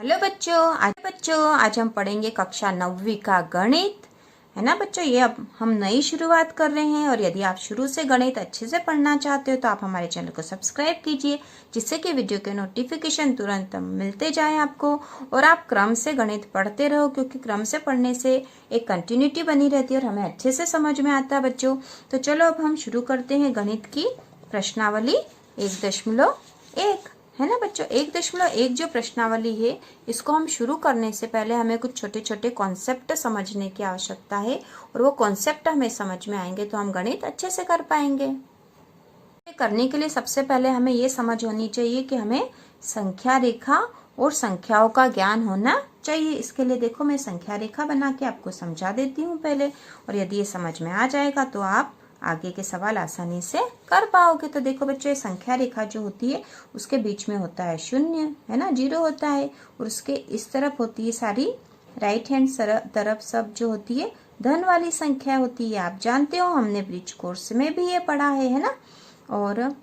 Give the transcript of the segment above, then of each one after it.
Hello बच्चों, आज हम पढ़ेंगे कक्षा 9वीं का गणित, है ना बच्चों। ये अब हम नई शुरुआत कर रहे हैं और यदि आप शुरू से गणित अच्छे से पढ़ना चाहते हो तो आप हमारे चैनल को सब्सक्राइब कीजिए, जिससे कि वीडियो के नोटिफिकेशन तुरंत मिलते जाए आपको और आप क्रम से गणित पढ़ते रहो, क्योंकि क्रम से पढ़ने से एक कंटिन्यूटी बनी रहती है और हमें अच्छे से समझ में आता है बच्चों। तो चलो अब हम शुरू करते हैं गणित की प्रश्नावली 1.1, है ना बच्चों। 1.1 जो प्रश्नावली है, इसको हम शुरू करने से पहले हमें कुछ छोटे छोटे कॉन्सेप्ट समझने की आवश्यकता है और वो कॉन्सेप्ट हमें समझ में आएंगे तो हम गणित अच्छे से कर पाएंगे। करने के लिए सबसे पहले हमें ये समझ होनी चाहिए कि हमें संख्या रेखा और संख्याओं का ज्ञान होना चाहिए। इसके लिए देखो, मैं संख्या रेखा बना के आपको समझा देती हूँ पहले, और यदि ये समझ में आ जाएगा तो आप आगे के सवाल आसानी से कर पाओगे। तो देखो बच्चों, ये संख्या रेखा जो होती है उसके बीच में होता है 0, है ना, 0 होता है, और उसके इस तरफ होती है सारी राइट हैंड तरफ सब जो होती है धन वाली संख्या होती है। आप जानते हो, हमने ब्रिज कोर्स में भी ये पढ़ा है ना। और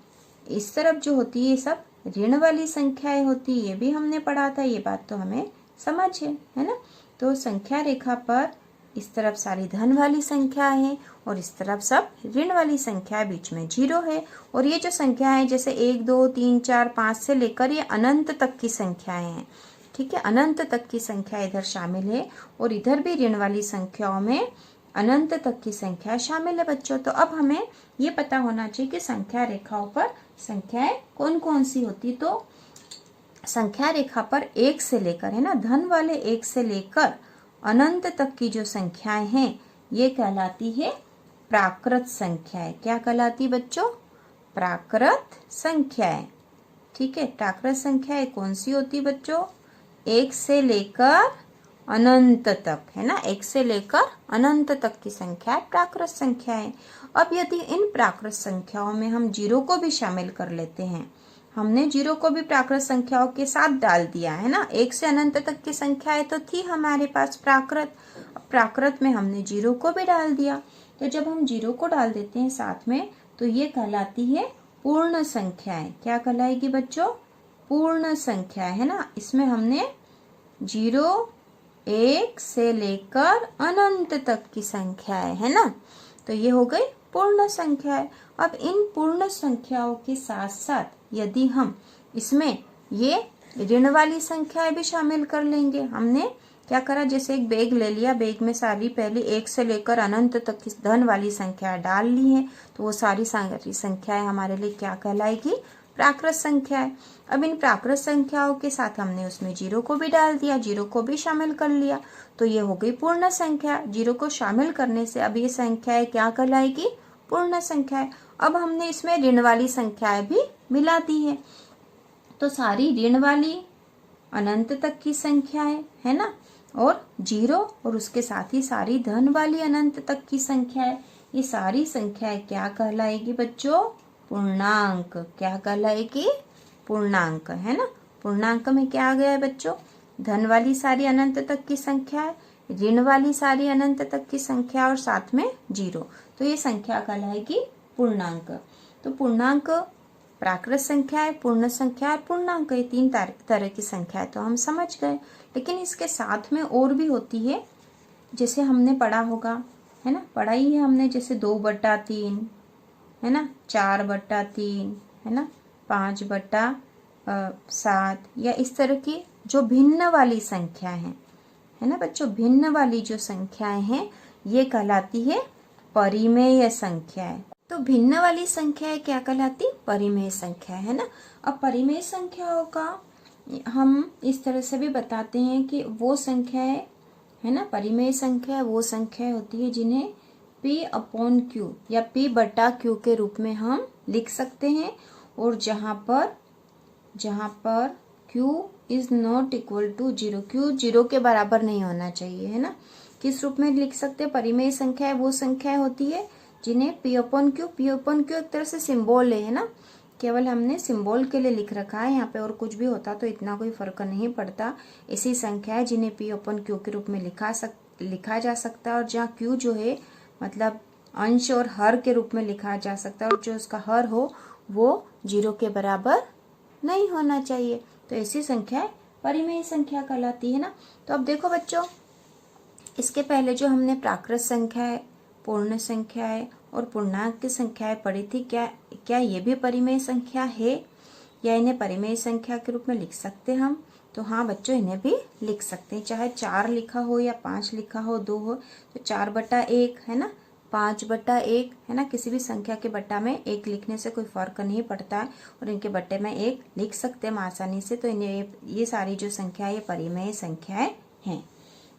इस तरफ जो होती है सब ऋण वाली संख्याएं होती है, ये भी हमने पढ़ा था, ये बात तो हमें समझ है ना। तो संख्या रेखा पर इस तरफ सारी धन वाली संख्या है और इस तरफ सब ऋण वाली संख्या, बीच में 0 है। और ये जो संख्या है जैसे 1 2 3 4 5 से लेकर ये अनंत तक की संख्याएं हैं, ठीक है। अनंत तक की संख्या इधर शामिल है और इधर भी ऋण वाली संख्याओं में अनंत तक की संख्या शामिल है बच्चों। तो अब हमें ये पता होना चाहिए कि संख्या रेखाओं पर संख्याएं कौन कौन सी होती। तो संख्या रेखा पर 1 से लेकर, है ना, धन वाले 1 से लेकर अनंत तक की जो संख्याएं हैं ये कहलाती है प्राकृत संख्याएं। क्या कहलाती बच्चों? प्राकृत संख्याएं, ठीक है। प्राकृत संख्याएं कौन सी होती बच्चों? 1 से लेकर अनंत तक, है ना, 1 से लेकर अनंत तक की संख्या प्राकृत संख्याएं। अब यदि इन प्राकृत संख्याओं में हम 0 को भी शामिल कर लेते हैं, हमने 0 को भी प्राकृत संख्याओं के साथ डाल दिया, है ना। 1 से अनंत तक की संख्याएं तो थी हमारे पास प्राकृत में हमने 0 को भी डाल दिया। तो जब हम 0 को डाल देते हैं साथ में तो ये कहलाती है पूर्ण संख्याएं। क्या कहलाएगी बच्चों? पूर्ण संख्या, है ना। इसमें हमने 0 1 से लेकर अनंत तक की संख्याएं, है ना। तो ये हो गई पूर्ण संख्याएं। अब इन पूर्ण संख्याओं के साथ साथ यदि हम इसमें ये ऋण वाली संख्याएं भी शामिल कर लेंगे, हमने क्या करा, जैसे एक बैग ले लिया, बैग में सारी पहले 1 से लेकर अनंत तक की धन वाली संख्या डाल ली है, तो वो सारी संख्याएं हमारे लिए क्या कहलाएगी? प्राकृत संख्याएं। अब इन प्राकृत संख्याओं के साथ हमने उसमें 0 को भी डाल दिया, 0 को भी शामिल कर लिया, तो ये हो गई पूर्ण संख्या। 0 को शामिल करने से अब ये संख्याएं क्या कहलाएगी? पूर्ण संख्याएं। अब हमने इसमें ऋण वाली संख्याएं भी मिला दी है, तो सारी ऋण वाली अनंत तक की संख्याएं, है ना, और 0 और उसके साथ ही सारी धन वाली अनंत तक की संख्याएं, ये सारी संख्याएं क्या कहलाएगी बच्चों? पूर्णांक। क्या कहलाएगी? पूर्णांक, है ना। पूर्णांक में क्या आ गया है बच्चों? धन वाली सारी अनंत तक की संख्या, ऋण वाली सारी अनंत तक की संख्या और साथ में 0, तो ये संख्या कहलाएगी पूर्णांक। तो पूर्णांक, प्राकृत संख्या है, पूर्ण संख्या और पूर्णांक, ये 3 तरह की संख्या है, तो हम समझ गए। लेकिन इसके साथ में और भी होती है, जैसे हमने पढ़ा होगा, है ना, पढ़ाई है हमने, जैसे 2/3, है ना, 4/3, है ना, 5/7, या इस तरह की जो भिन्न वाली संख्या है ना बच्चों। भिन्न वाली जो संख्याएं हैं ये कहलाती है परिमेय संख्याएं। तो भिन्न वाली संख्याएं क्या कहलाती? परिमेय संख्या, है ना। अब परिमेय संख्याओं का हम इस तरह से भी बताते हैं कि वो संख्याएं, है ना, परिमेय संख्या वो संख्याएं होती है जिन्हें P/Q या P/Q के रूप में हम लिख सकते हैं, और जहां पर Q is not equal to 0, Q 0 के बराबर नहीं होना चाहिए, है ना। किस रूप में लिख सकते हैं? परिमेय संख्या वो संख्या होती है जिन्हें P/Q एक तरह से सिंबल है ना, केवल हमने सिंबल के लिए लिख रखा है यहाँ पे, और कुछ भी होता तो इतना कोई फर्क नहीं पड़ता। ऐसी संख्या है जिन्हें P/Q के रूप में लिखा जा सकता है, और जहाँ Q जो है मतलब अंश और हर के रूप में लिखा जा सकता है, और जो उसका हर हो वो 0 के बराबर नहीं होना चाहिए। तो ऐसी संख्याएं परिमेय संख्या कहलाती है ना। तो अब देखो बच्चों, इसके पहले जो हमने प्राकृत संख्या है, पूर्ण संख्या है और पूर्णांक की संख्याएं पढ़ी थी, क्या ये भी परिमेय संख्या है या इन्हें परिमेय संख्या के रूप में लिख सकते हम? तो हाँ बच्चों, इन्हें भी लिख सकते हैं, चाहे 4 लिखा हो या 5 लिखा हो, 2 हो। तो 4/1 है ना, 5/1 है ना, किसी भी संख्या के बट्टा में 1 लिखने से कोई फर्क नहीं पड़ता है और इनके बट्टे में 1 लिख सकते हैं हम आसानी से। तो इन्हें ये सारी जो संख्या ये परिमेय संख्याएं हैं,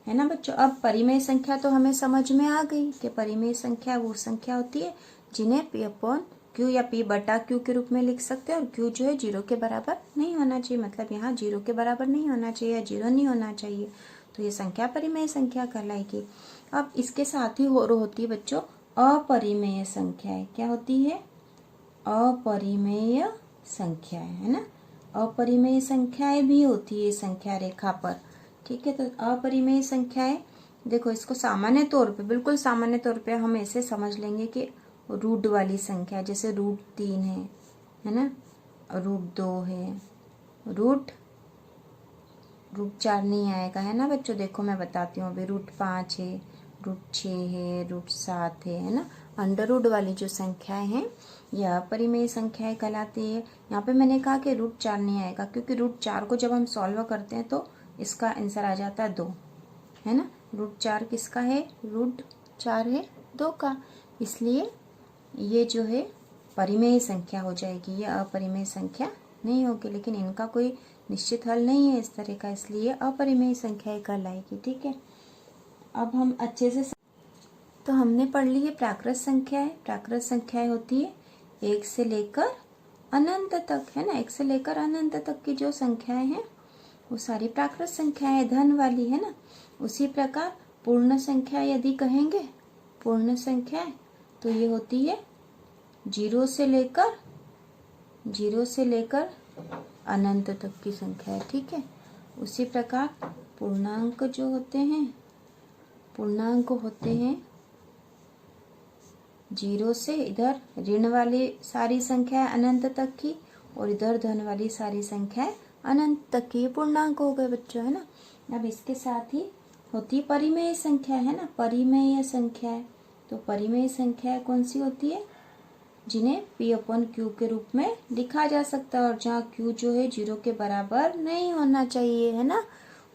है ना बच्चों। अब परिमेय संख्या तो हमें समझ में आ गई कि परिमेय संख्या वो संख्या होती है जिन्हें P/Q या P/Q के रूप में लिख सकते हैं और Q जो है 0 के बराबर नहीं होना चाहिए, मतलब यहाँ 0 के बराबर नहीं होना चाहिए या 0 नहीं होना चाहिए। तो ये संख्या परिमेय संख्या कहलाएगी। अब इसके साथ ही और होती है बच्चों अपरिमेय संख्याएं। क्या होती है? अपरिमेय संख्याएं, है ना। अपरिमेय संख्याएं भी होती है संख्या रेखा पर, ठीक है। तो अपरिमेय संख्याएं, देखो इसको सामान्य तौर पे, बिल्कुल सामान्य तौर पे हम ऐसे समझ लेंगे कि रूट वाली संख्या, जैसे √3 है ना, √2 है, √4 नहीं आएगा, है ना बच्चों। देखो मैं बताती हूँ अभी, √5 है, √6 है, √7 है ना। अंडर रूट वाली जो संख्याएं हैं यह परिमेय संख्याएं कहलाती है। यहाँ पे मैंने कहा कि √4 नहीं आएगा क्योंकि √4 को जब हम सॉल्व करते हैं तो इसका आंसर आ जाता है 2, है ना। √4 किसका है? √4 है 2 का, इसलिए ये जो है परिमेय संख्या हो जाएगी, ये अपरिमेय संख्या नहीं होगी। लेकिन इनका कोई निश्चित हल नहीं है इस तरह का, इसलिए अपरिमेय संख्या कहलाएगी, ठीक है। अब हम अच्छे से तो हमने पढ़ ली है प्राकृत संख्याएं। प्राकृत संख्याएं होती है 1 से लेकर अनंत तक, है ना। 1 से लेकर अनंत तक की जो संख्याएं हैं वो सारी प्राकृत संख्याएं धन वाली, है ना। उसी प्रकार पूर्ण संख्या यदि कहेंगे, पूर्ण संख्याएं तो ये होती है 0 से लेकर अनंत तक की संख्या है, ठीक है। उसी प्रकार पूर्णांक जो होते हैं, पूर्णांक होते हैं 0 से इधर ऋण वाली सारी संख्या अनंत तक की और इधर धन वाली सारी संख्या अनंत तक की, पूर्णांक हो गए बच्चों, है ना। अब इसके साथ ही होती परिमेय संख्या, है ना, परिमेय संख्या। तो परिमेय संख्या कौन सी होती है? जिन्हें P/Q के रूप में लिखा जा सकता है और जहाँ Q जो है 0 के बराबर नहीं होना चाहिए, है ना।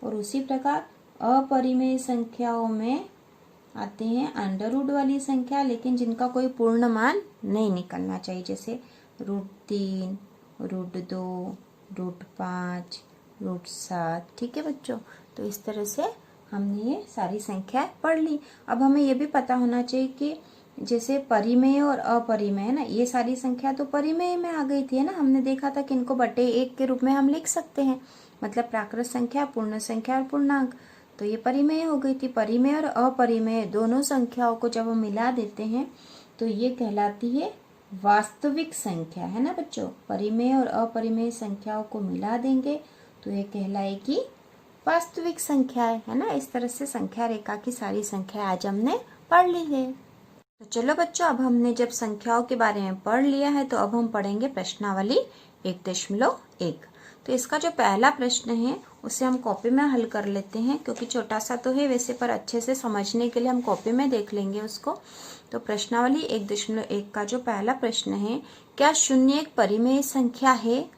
और उसी प्रकार अपरिमेय संख्याओं में आते हैं अंडर रूट वाली संख्या, लेकिन जिनका कोई पूर्ण मान नहीं निकलना चाहिए, जैसे √3, √2, √5, √7, ठीक है बच्चों। तो इस तरह से हमने ये सारी संख्या पढ़ ली। अब हमें ये भी पता होना चाहिए कि जैसे परिमेय और अपरिमेय, है ना, ये सारी संख्या तो परिमेय में आ गई थी, है ना। हमने देखा था कि इनको बटे 1 के रूप में हम लिख सकते हैं, मतलब प्राकृत संख्या, पूर्ण संख्या और पूर्णांक। तो ये परिमेय हो गई थी। परिमेय और अपरिमेय दोनों संख्याओं को जब हम मिला देते हैं तो ये कहलाती है वास्तविक संख्या, है ना बच्चों। परिमेय और अपरिमेय संख्याओं को मिला देंगे तो ये कहलाएगी वास्तविक संख्या, है ना। इस तरह से संख्या रेखा की सारी संख्या आज हमने पढ़ ली है। तो चलो बच्चों, अब हमने जब संख्याओं के बारे में पढ़ लिया है तो अब हम पढ़ेंगे प्रश्नावली 1.1। तो इसका जो पहला प्रश्न है उसे हम कॉपी में हल कर लेते हैं, क्योंकि छोटा सा तो है वैसे, पर अच्छे से समझने के लिए हम कॉपी में देख लेंगे उसको। तो प्रश्नावली 1.1 का जो पहला प्रश्न है, क्या 0 एक परिमेय संख्या है?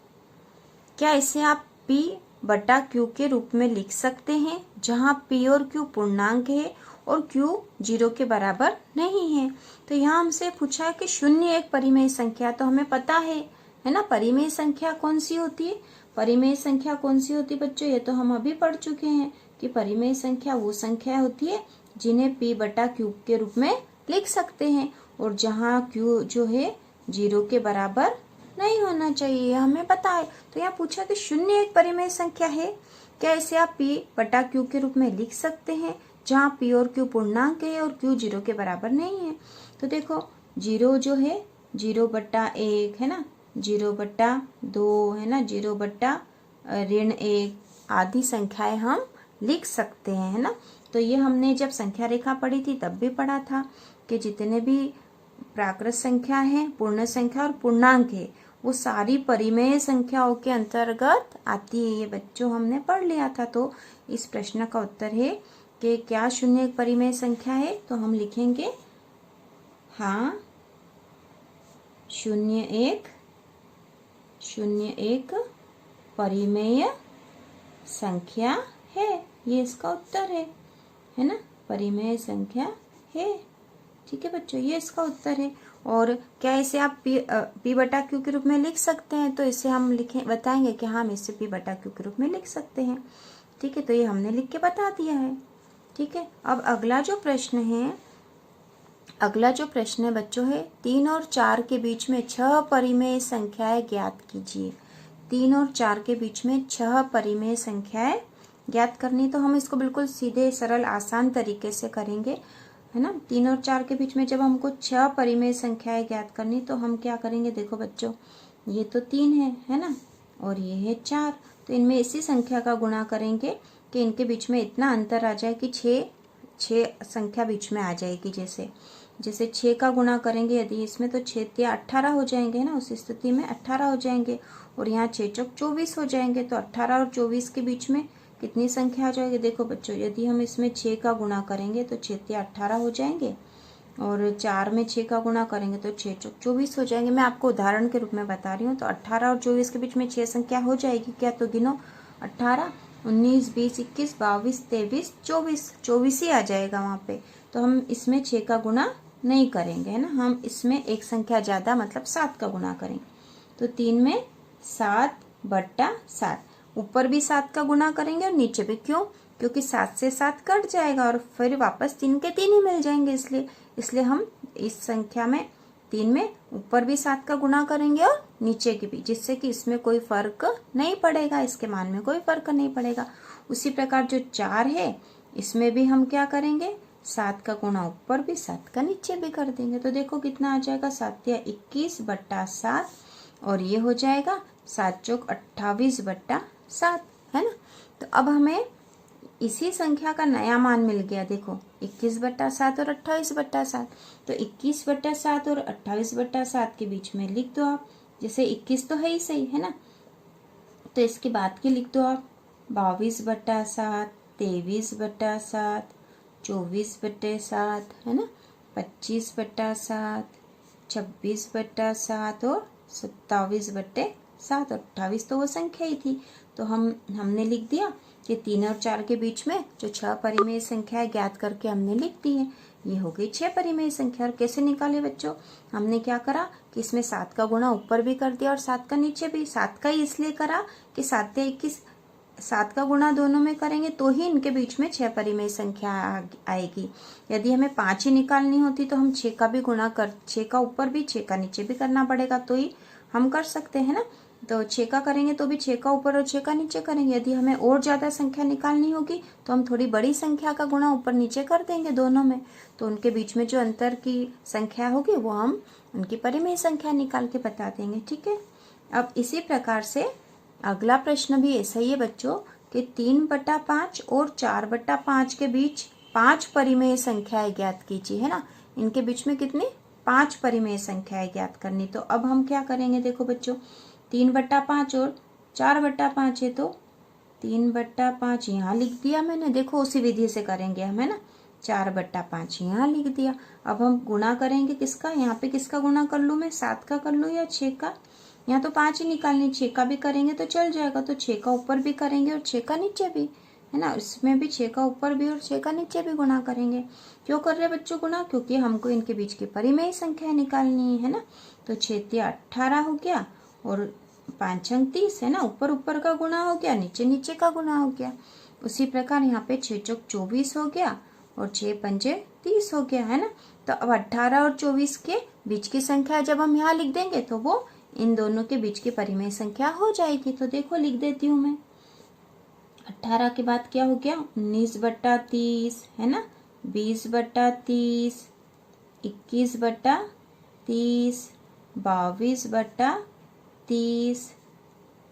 क्या इसे आप P/Q के रूप में लिख सकते हैं, जहां P और Q पूर्णांक है और Q 0 के बराबर नहीं है? तो यहाँ हमसे पूछा है कि 0 एक परिमेय संख्या, तो हमें पता है ना परिमेय संख्या कौन सी होती है। परिमेय संख्या कौन सी होती है बच्चों? ये तो हम अभी पढ़ चुके हैं कि परिमेय संख्या वो संख्या होती है जिन्हें P/Q के रूप में लिख सकते हैं और जहाँ Q जो है 0 के बराबर नहीं होना चाहिए, हमें पता है। तो यहाँ पूछा कि 0 एक परिमेय संख्या है, क्या इसे आप P/Q के रूप में लिख सकते हैं, जहाँ P और Q पूर्णांक है और Q 0 के बराबर नहीं है? तो देखो 0 जो है 0/1 है ना, 0/2 है ना, 0/1 आदि संख्याएं हम लिख सकते हैं, है ना। तो ये हमने जब संख्या रेखा पढ़ी थी तब भी पढ़ा था कि जितने भी प्राकृत संख्या है, पूर्ण संख्या और पूर्णांक है, वो सारी परिमेय संख्याओं के अंतर्गत आती है। ये बच्चों हमने पढ़ लिया था। तो इस प्रश्न का उत्तर है कि क्या शून्य एक परिमेय संख्या है? तो हम लिखेंगे हाँ, शून्य एक परिमेय संख्या है। ये इसका उत्तर है ना, परिमेय संख्या है। ठीक है बच्चों, ये इसका उत्तर है। और क्या इसे आप पी बटा क्यू के रूप में लिख सकते हैं? तो इसे हम बताएंगे कि हाँ, हम इसे पी बटा क्यू के रूप में लिख सकते हैं। ठीक है, तो ये हमने लिख के बता दिया है। ठीक है, अब अगला जो प्रश्न है बच्चों है 3 और 4 के बीच में 6 परिमेय संख्याएं ज्ञात कीजिए। 3 और 4 के बीच में 6 परिमेय संख्याएं ज्ञात करनी। तो हम इसको बिल्कुल सीधे सरल आसान तरीके से करेंगे, है ना। 3 और 4 के बीच में जब हमको 6 परिमेय संख्याएं ज्ञात करनी, तो हम क्या करेंगे? देखो बच्चों, ये तो 3 है ना, और ये है 4। तो इनमें इसी संख्या का गुणा करेंगे कि इनके बीच में इतना अंतर आ जाए कि 6 संख्या बीच में आ जाएगी। जैसे 6 का गुणा करेंगे यदि इसमें, तो 6 या 18 हो जाएंगे ना, उस स्थिति में 18 हो जाएंगे। और यहाँ 6 चौक 24 हो जाएंगे। तो 18 और 24 के बीच में कितनी संख्या आ जाएगी? देखो बच्चों, यदि हम इसमें 6 का गुणा करेंगे तो 6 या 18 हो जाएंगे, और 4 में 6 का गुणा करेंगे तो 6 चौक 24 हो जाएंगे। मैं आपको उदाहरण के रूप में बता रही हूँ। तो 18 और 24 के बीच में 6 संख्या हो जाएगी क्या? तो गिनो, 18, 19, 20, 21, 22, 23, 24 ही आ जाएगा वहाँ पे। तो हम इसमें 6 का गुणा नहीं करेंगे, है ना। हम इसमें एक संख्या ज्यादा मतलब 7 का गुणा करेंगे। तो 3 में 7/7, ऊपर भी 7 का गुणा करेंगे और नीचे भी। क्यों? क्योंकि 7 से 7 कट जाएगा और फिर वापस 3 के 3 ही मिल जाएंगे। इसलिए हम इस संख्या में 3 में ऊपर भी 7 का गुणा करेंगे और नीचे की भी, जिससे कि इसमें कोई फर्क नहीं पड़ेगा, इसके मान में कोई फर्क नहीं पड़ेगा। उसी प्रकार जो 4 है, इसमें भी हम क्या करेंगे? 7 का गुणा ऊपर भी, 7 का नीचे भी कर देंगे। तो देखो कितना आ जाएगा? 7 या 21/7, और ये हो जाएगा 7 चौक 28/7, है ना। तो अब हमें इसी संख्या का नया मान मिल गया। देखो 21/7 और 28/7। तो 21/7 और 28/7 के बीच में लिख दो आप। जैसे 21 तो है ही सही, है ना, तो इसके बाद के लिख दो आप 22/7, 23/7, 24/7, है ना, 25/7, 26/7 और 27/7। 28 तो वो संख्या ही थी। तो हमने लिख दिया कि 3 और 4 के बीच में जो 6 परिमेय संख्या ज्ञात करके हमने लिख दी है। ये हो गई 6 परिमेय संख्या। और कैसे निकाले बच्चों? हमने क्या करा कि इसमें 7 का गुणा ऊपर भी कर दिया और 7 का नीचे भी। 7 का ही इसलिए करा कि 7 या 21, 7 का गुणा दोनों में करेंगे तो ही इनके बीच में 6 परिमेय संख्या आएगी। यदि हमें 5 ही निकालनी होती तो हम 6 का भी गुणा 6 का ऊपर भी 6 का नीचे भी करना पड़ेगा, तो ही हम कर सकते हैं ना। तो 6 का करेंगे तो भी 6 का ऊपर और 6 का नीचे करेंगे। यदि हमें और ज्यादा संख्या निकालनी होगी तो हम थोड़ी बड़ी संख्या का गुणा ऊपर नीचे कर देंगे दोनों में। तो उनके बीच में जो अंतर की संख्या होगी वो हम उनकी परिमेय संख्या निकाल के बता देंगे। ठीक है, अब इसी प्रकार से अगला प्रश्न भी ऐसा ही है बच्चों कि 3/5 और 4/5 के बीच 5 परिमेय संख्याएं ज्ञात कीजिए, है ना। इनके बीच में कितनी? 5 परिमेय संख्याएं ज्ञात करनी। तो अब हम क्या करेंगे? देखो बच्चों, 3/5 और 4/5 है, तो 3/5 यहाँ लिख दिया मैंने। देखो उसी विधि से करेंगे हम, है ना। 4/5 यहाँ लिख दिया। अब हम गुणा करेंगे किसका? यहाँ पे किसका गुणा कर लूं मैं? 7 का कर लूं या 6 का? यहाँ तो 5 ही निकालनी, 6 का भी करेंगे तो चल जाएगा। तो 6 का ऊपर भी करेंगे और 6 का नीचे भी, है ना। इसमें भी 6 का ऊपर भी और 6 का नीचे भी गुणा करेंगे। क्यों कर रहे हैं बच्चों गुणा? क्योंकि हमको इनके बीच की परिमेय संख्या निकालनी है ना। तो 6 या 18 हो गया और 5 अंक 30, है ना। ऊपर ऊपर का गुणा हो गया, नीचे नीचे का गुणा हो गया। उसी प्रकार यहाँ पे 6 चौक 24 हो गया और 6 पंजे 30 हो गया, है ना। तो अब 18 और 24 के बीच की संख्या जब हम यहाँ लिख देंगे तो वो इन दोनों के बीच की परिमेय संख्या हो जाएगी। तो देखो लिख देती हूँ मैं। 18 के बाद क्या हो गया? 19/30, है ना, 20/30, 21/30, 22/30,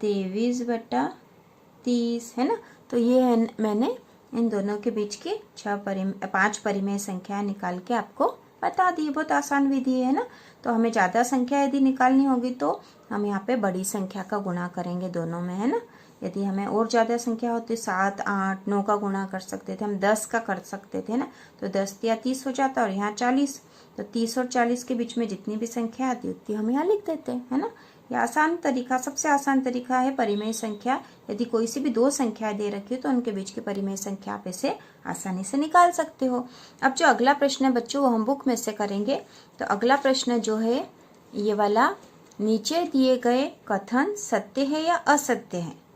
23/30, है ना। तो ये है, मैंने इन दोनों के बीच की 5 परिमेय संख्या निकाल के आपको बता दिए, बहुत आसान विधि है ना। तो हमें ज़्यादा संख्या यदि निकालनी होगी तो हम यहाँ पे बड़ी संख्या का गुणा करेंगे दोनों में, है ना। यदि हमें और ज़्यादा संख्या होती 7, 8, 9 का गुणा कर सकते थे, हम 10 का कर सकते थे ना। तो 10 या 30 हो जाता और यहाँ 40, तो 30 और 40 के बीच में जितनी भी संख्या आती उतनी हम यहाँ लिख देते हैं, है ना। ये आसान तरीका, सबसे आसान तरीका है परिमेय संख्या। यदि कोई सी भी दो संख्या दे रखी हो तो उनके बीच की परिमेय संख्या आप इसे आसानी से निकाल सकते हो। अब जो अगला प्रश्न है बच्चों, वो हम बुक में से करेंगे। तो अगला प्रश्न जो है ये वाला, नीचे दिए गए कथन सत्य है या असत्य है,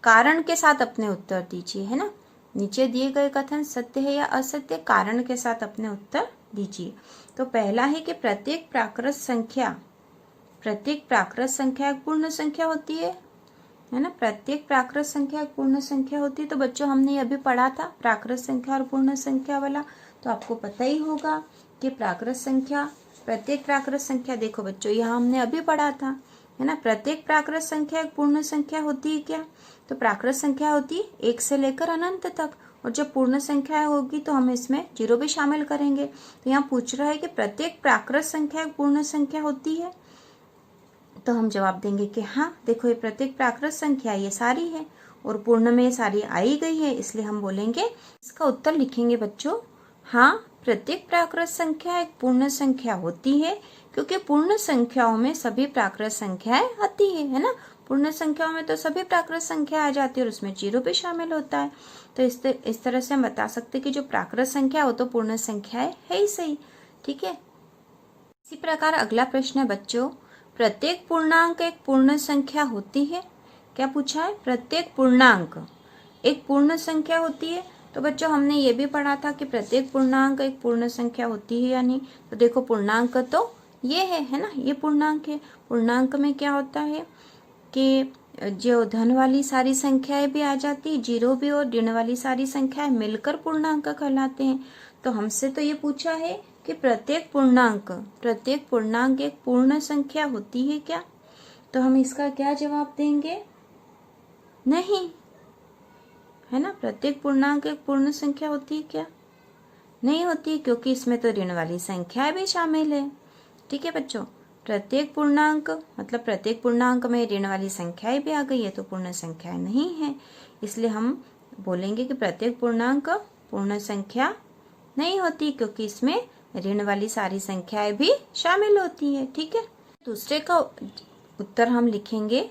कारण के साथ अपने उत्तर दीजिए, है ना। नीचे दिए गए कथन सत्य है या असत्य, कारण के साथ अपने उत्तर दीजिए। तो पहला है कि प्रत्येक प्राकृत संख्या एक पूर्ण संख्या होती है ना। प्रत्येक प्राकृत संख्या एक पूर्ण संख्या होती है। तो बच्चों हमने अभी पढ़ा था प्राकृत संख्या और पूर्ण संख्या वाला, तो आपको पता ही होगा कि प्रत्येक प्राकृत संख्या, देखो बच्चों यहाँ हमने अभी पढ़ा था, है ना। प्रत्येक प्राकृत संख्या एक पूर्ण संख्या होती है क्या, तो प्राकृत संख्या होती है 1 से लेकर अनंत तक, और जब पूर्ण संख्या होगी तो हम इसमें 0 भी शामिल करेंगे। तो यहाँ पूछ रहा है कि प्रत्येक प्राकृत संख्या एक पूर्ण संख्या होती है, तो हम जवाब देंगे कि हाँ। देखो ये प्रत्येक प्राकृत संख्या ये सारी है और पूर्ण में ये सारी आई गई है, इसलिए हम बोलेंगे, इसका उत्तर लिखेंगे बच्चों, हाँ प्रत्येक प्राकृत संख्या एक पूर्ण संख्या होती है, क्योंकि पूर्ण संख्याओं में सभी प्राकृत संख्याएं आती है ना। पूर्ण संख्याओं में तो सभी प्राकृत संख्या आ जाती है और उसमें 0 भी शामिल होता है। तो इस तरह से हम बता सकते हैं कि जो प्राकृत संख्या वो तो पूर्ण संख्या है ही सही, ठीक है। इसी प्रकार अगला प्रश्न है बच्चों, प्रत्येक पूर्णांक एक पूर्ण संख्या होती है। क्या पूछा है, प्रत्येक पूर्णांक एक पूर्ण संख्या होती है। तो बच्चों हमने ये भी पढ़ा था कि प्रत्येक पूर्णांक एक पूर्ण संख्या होती है या नहीं। तो देखो पूर्णांक तो ये है ना, ये पूर्णांक है। पूर्णांक में क्या होता है कि जो धन वाली सारी संख्याएं भी आ जाती, 0 भी, और ऋण वाली सारी संख्याएं मिलकर पूर्णांक कहलाते हैं। तो हमसे तो ये पूछा है कि प्रत्येक पूर्णांक एक पूर्ण संख्या होती है क्या, तो हम इसका क्या जवाब देंगे, नहीं, है ना। प्रत्येक पूर्णांक एक पूर्ण संख्या होती है क्या, नहीं होती, क्योंकि इसमें तो ऋण वाली संख्या भी शामिल है, ठीक है बच्चों। प्रत्येक पूर्णांक मतलब प्रत्येक पूर्णांक में ऋण वाली संख्याएं भी आ गई है तो पूर्ण संख्या नहीं है, इसलिए हम बोलेंगे कि प्रत्येक पूर्णांक पूर्ण संख्या नहीं होती, क्योंकि इसमें ऋण वाली सारी संख्याएं भी शामिल होती है, ठीक है। दूसरे का उत्तर हम लिखेंगे,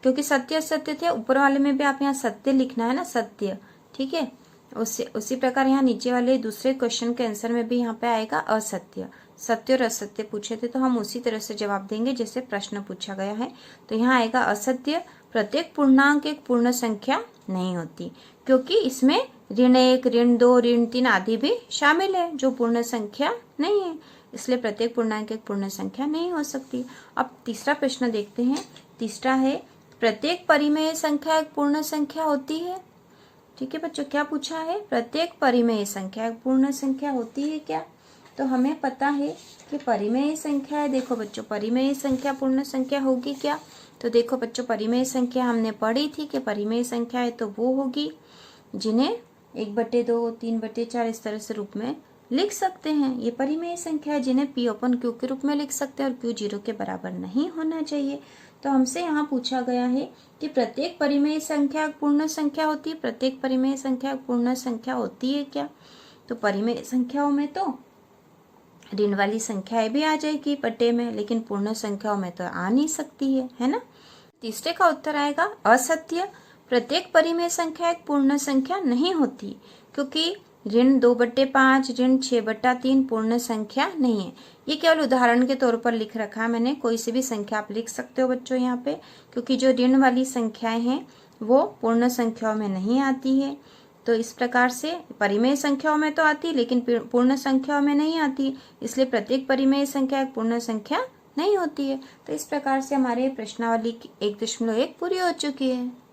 क्योंकि सत्य असत्य थे, ऊपर वाले में भी आप यहाँ सत्य लिखना है ना, सत्य, ठीक है। उसी प्रकार यहाँ नीचे वाले दूसरे क्वेश्चन के आंसर में भी यहाँ पे आएगा असत्य। सत्य और असत्य पूछे थे तो हम उसी तरह से जवाब देंगे जैसे प्रश्न पूछा गया है। तो यहाँ आएगा असत्य, प्रत्येक पूर्णांक एक पूर्ण संख्या नहीं होती, क्योंकि इसमें ऋण 1, ऋण 2, ऋण 3 आदि भी शामिल है जो पूर्ण संख्या नहीं है, इसलिए प्रत्येक पूर्णांक एक पूर्ण संख्या नहीं हो सकती। अब तीसरा प्रश्न देखते हैं। तीसरा है, प्रत्येक परिमेय संख्या एक पूर्ण संख्या होती है। ठीक है बच्चों, क्या पूछा है, प्रत्येक परिमेय संख्या एक पूर्ण संख्या होती है क्या। तो हमें पता है कि परिमेय संख्या है। देखो बच्चों, परिमेय संख्या पूर्ण संख्या होगी क्या। तो देखो बच्चों, परिमेय संख्या हमने पढ़ी थी कि परिमेय संख्या है तो वो होगी जिन्हें 1/2, 3/4 इस तरह से रूप में लिख सकते हैं। ये परिमेय संख्या है जिन्हें P/Q के रूप में लिख सकते हैं और Q 0 के बराबर नहीं होना चाहिए। तो हमसे यहाँ पूछा गया है कि प्रत्येक परिमेय संख्या पूर्ण संख्या होती है, प्रत्येक परिमेय संख्या पूर्ण संख्या होती है क्या। तो परिमेय संख्याओं में तो ऋण वाली संख्याएं भी आ जाएगी पट्टे में, लेकिन पूर्ण संख्याओं में तो आ नहीं सकती है ना। तीसरे का उत्तर आएगा असत्य, प्रत्येक परिमेय संख्या एक पूर्ण संख्या नहीं होती, क्योंकि ऋण 2/5, ऋण 6/3 पूर्ण संख्या नहीं है। ये केवल उदाहरण के तौर पर लिख रखा है मैंने, कोई सी भी संख्या आप लिख सकते हो बच्चों यहाँ पे, क्योंकि जो ऋण वाली संख्याएं हैं वो पूर्ण संख्याओं में नहीं आती है। तो इस प्रकार से परिमेय संख्याओं में तो आती है लेकिन पूर्ण संख्याओं में नहीं आती, इसलिए प्रत्येक परिमेय संख्या एक पूर्ण संख्या नहीं होती है। तो इस प्रकार से हमारे प्रश्नावली 1.1 पूरी हो चुकी है।